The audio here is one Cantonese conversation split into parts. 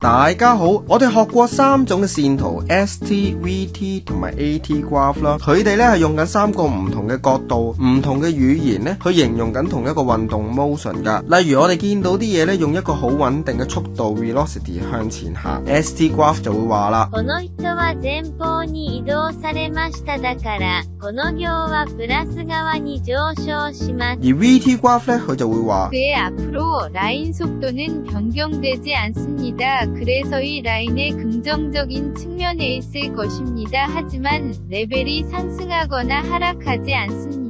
大家好，我哋學過三種嘅線圖 ST、VT 同埋 AT graph 啦，佢哋咧係用緊三個唔同嘅角度、唔同嘅語言咧去形容緊同一個運動 motion 噶。例如我哋見到啲嘢咧用一個好穩定嘅速度 velocity 向前行 ，ST graph 就會話啦。この人は前方に移動されましただから、この行はプラス側に上昇します。而 VT graph 咧佢就會話。 그의 앞으로 라인 속도는 변경되지 않습니다. 그래서 이 라인의 긍정적인 측면에 있을 것입니다. 하지만 레벨이 상승하거나 하락하지 않습니다.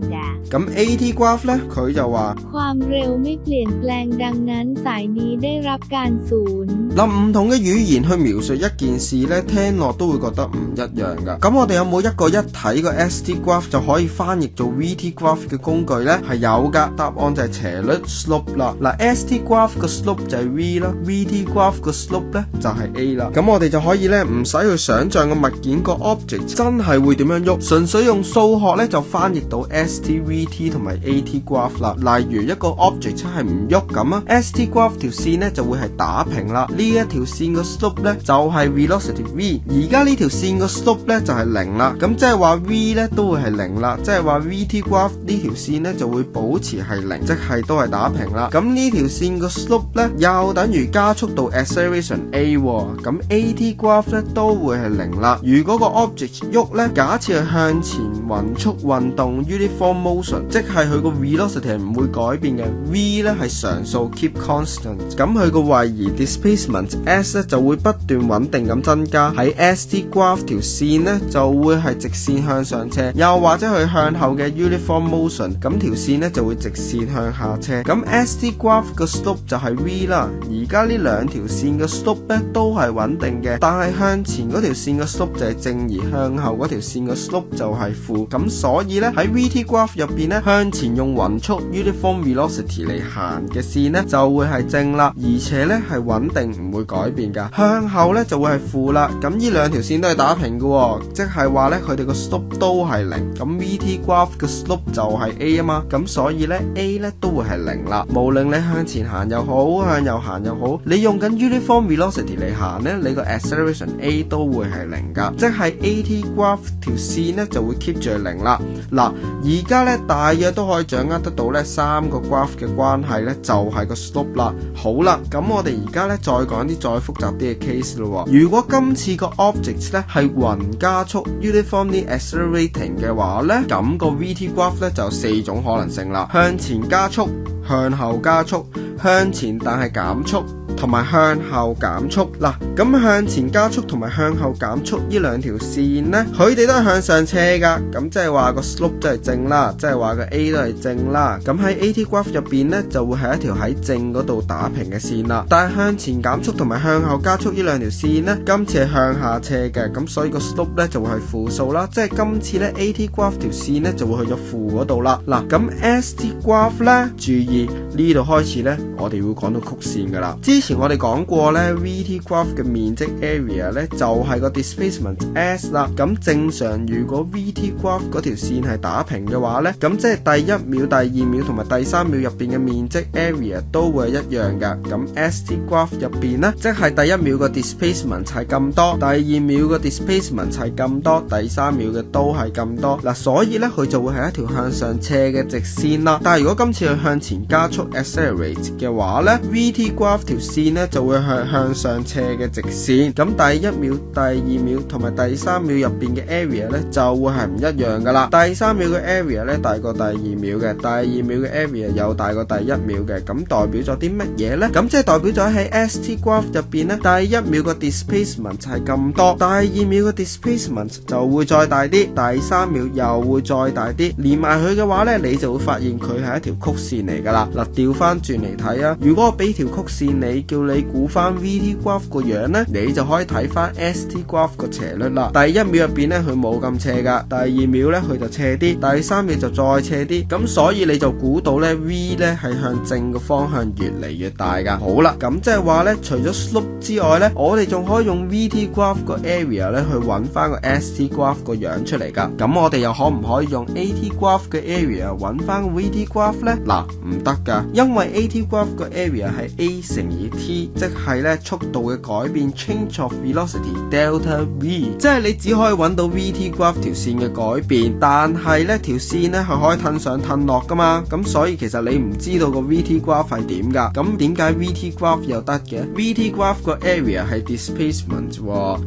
咁 AT graph 咧佢就話 ความเร็วไม่เปลี่ยนแปลงดังนั้นสายนี้ได้รับการศูนย์ 嗱，唔同嘅語言去描述一件事咧，聽落都會覺得唔一樣噶。咁我哋有冇一個一體個 ST graph 就可以翻譯做 VT graph 嘅工具呢？係有噶，答案就係斜率 slope 啦。嗱 ，ST graph 個 slope 就係 V 啦 ，VT graph 個 slope 咧就係 A 啦。咁我哋就可以咧唔使去想像個物件個 object 真係會點樣喐，純粹用數學咧就翻譯到 ST、VT 同埋 AT graph 啦。例如一個 object 真係唔喐咁啊 ，ST graph 條線咧就會係打平啦。呢一條線個 slope 咧就係 velocity v， 而家呢條線個 slope 咧就係0啦，咁即係話 v 咧都會係0啦，即係話 VT graph 呢條線咧就會保持係0，即係都係打平啦。咁呢條線個 slope 咧又等於加速度 acceleration a， 咁 AT graph 咧都會係0啦。如果個 object 喐咧，假設係向前匀速運動 uniform motion， 即係佢個 velocity 係唔會改變嘅 ，v 咧係常數 keep constant， 咁佢個位移 displacement S 咧就會不斷穩定咁增加，喺 ST graph 條線咧就會係直線向上斜，又或者佢向後嘅 uniform motion， 咁條線咧就會直線向下斜。咁 ST graph 個 slope 就係 V 啦，而家呢兩條線嘅 slope 咧都係穩定嘅，但係向前嗰條線嘅 slope 就係正，而向後嗰條線嘅 slope 就係負。咁所以咧喺 VT graph 入邊咧，向前用匀速 uniform velocity 嚟行嘅線咧就會係正啦，而且咧係穩定唔會改變噶，向後咧就會係負啦。咁呢兩條線都係打平嘅，即係話咧佢哋個 slope 都係0。咁 VT graph 嘅 slope 就係 A 啊嘛，咁所以咧 A 咧都會係0啦。無論你向前行又好，向右行又好，你用緊 uniform velocity 嚟行咧，你個 acceleration A 都會係0噶，即係 AT graph 條線咧就會 keep 住0啦。嗱，而家咧大約都可以掌握得到咧三個 graph 嘅關係咧，就係個 slope 啦。好啦，咁我哋而家咧再講啲再複雜啲嘅 case 咯。如果今次個 object 咧係匀加速 uniformly accelerating 嘅話咧，咁個 VT graph 咧就有4種可能性啦：向前加速、向後加速、向前但係減速，同埋向後減速。嗱，咁向前加速同埋向後減速呢兩條線呢，佢哋都係向上斜噶，咁即係話個 slope 都係正啦，即係話個 A 都係正啦。咁喺 AT graph 入邊呢，就會係一條喺正嗰度打平嘅線啦。但係向前減速同埋向後加速呢兩條線呢，今次係向下斜嘅，咁所以個 slope 呢就會係負數啦，即係今次呢 AT graph 條線呢就會去咗負嗰度啦。嗱，咁 ST graph 呢，注意呢度開始呢，我哋會講到曲線噶啦。之前我哋講過咧 VT graph 嘅面積 area 咧就係個 displacement S 啦。咁正常如果 VT graph 嗰條線係打平嘅話咧，咁即係第1秒、第2秒同埋第3秒入邊嘅面積 area 都會係一樣嘅。咁 ST graph 入邊咧，即係第1秒個 displacement 係咁多，第2秒個 displacement 係咁多，第3秒嘅都係咁多。嗱，所以咧佢就會係一條向上斜嘅直線啦。但係如果今次佢向前加速 accelerate 嘅話咧 ，VT graph 條線咧就會係向上斜嘅直線。咁第1秒、第2秒同埋第3秒入邊嘅 area 咧就會係唔一樣噶啦。第3秒嘅 area 咧大過第2秒嘅，第2秒嘅 area 又大過第1秒嘅。咁代表咗啲乜嘢咧？咁即係代表咗喺 ST graph 入邊咧，第1秒個 displacement 係咁多，第2秒嘅 displacement 就會再大啲，第3秒又會再大啲，連埋佢嘅話咧，你就會發現佢係一條曲線嚟噶啦。嗱，調翻轉嚟睇啊，如果我俾條曲線你，叫你估翻 VT graph 個樣呢，你就可以睇翻 ST graph 個斜率啦。第1秒入邊呢，佢冇咁斜噶，第2秒呢，佢就斜啲，第3秒就再斜啲。咁所以你就估到呢 V 呢係向正嘅方向越嚟越大噶。好啦，咁即係話呢，除咗 slope 之外呢，我哋仲可以用 VT graph 個 area 呢去揾翻個 ST graph 個樣出嚟噶。咁我哋又可唔可以用 AT graph 嘅 area 揾翻 VT graph 呢？嗱，唔得噶，因為 AT graph 個 area 係 A 乘以即係咧速度嘅改變 change of velocity delta v， 即係你只可以揾到 VT graph 條線嘅改變，但係咧條線咧係可以褪上褪落噶嘛，咁所以其實你唔知道個 VT graph 係點噶，咁點解 VT graph 又得嘅？ VT graph 個 area 係 displacement，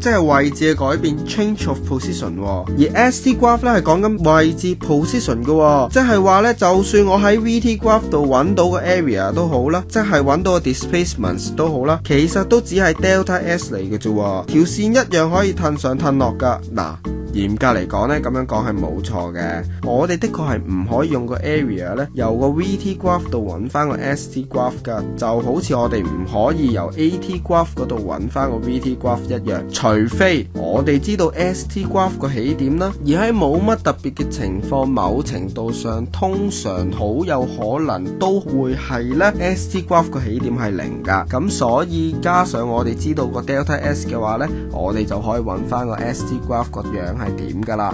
即係位置嘅改變 change of position， 而 ST graph 咧係講緊位置 position 嘅，即係話咧就算我喺 VT graph 度揾到個 area 都好啦，即係揾到個 displacement 都好啦，其實都只係 delta S 嚟嘅啫，條線一樣可以褪上褪落噶。嗱，嚴格嚟講呢，咁樣講係冇錯嘅。我哋的確係唔可以用個 area 呢由個 VT graph 度揾翻個 ST graph 噶，就好似我哋唔可以由 AT graph 嗰度揾翻個 VT graph 一樣，除非我哋知道 ST graph 個起點啦。而喺冇乜特別嘅情況，某程度上通常好有可能都會係呢 ST graph 個起點係零噶。咁所以加上我哋知道個 delta S 嘅話呢，我哋就可以揾翻個 ST graph 個樣係點噶啦。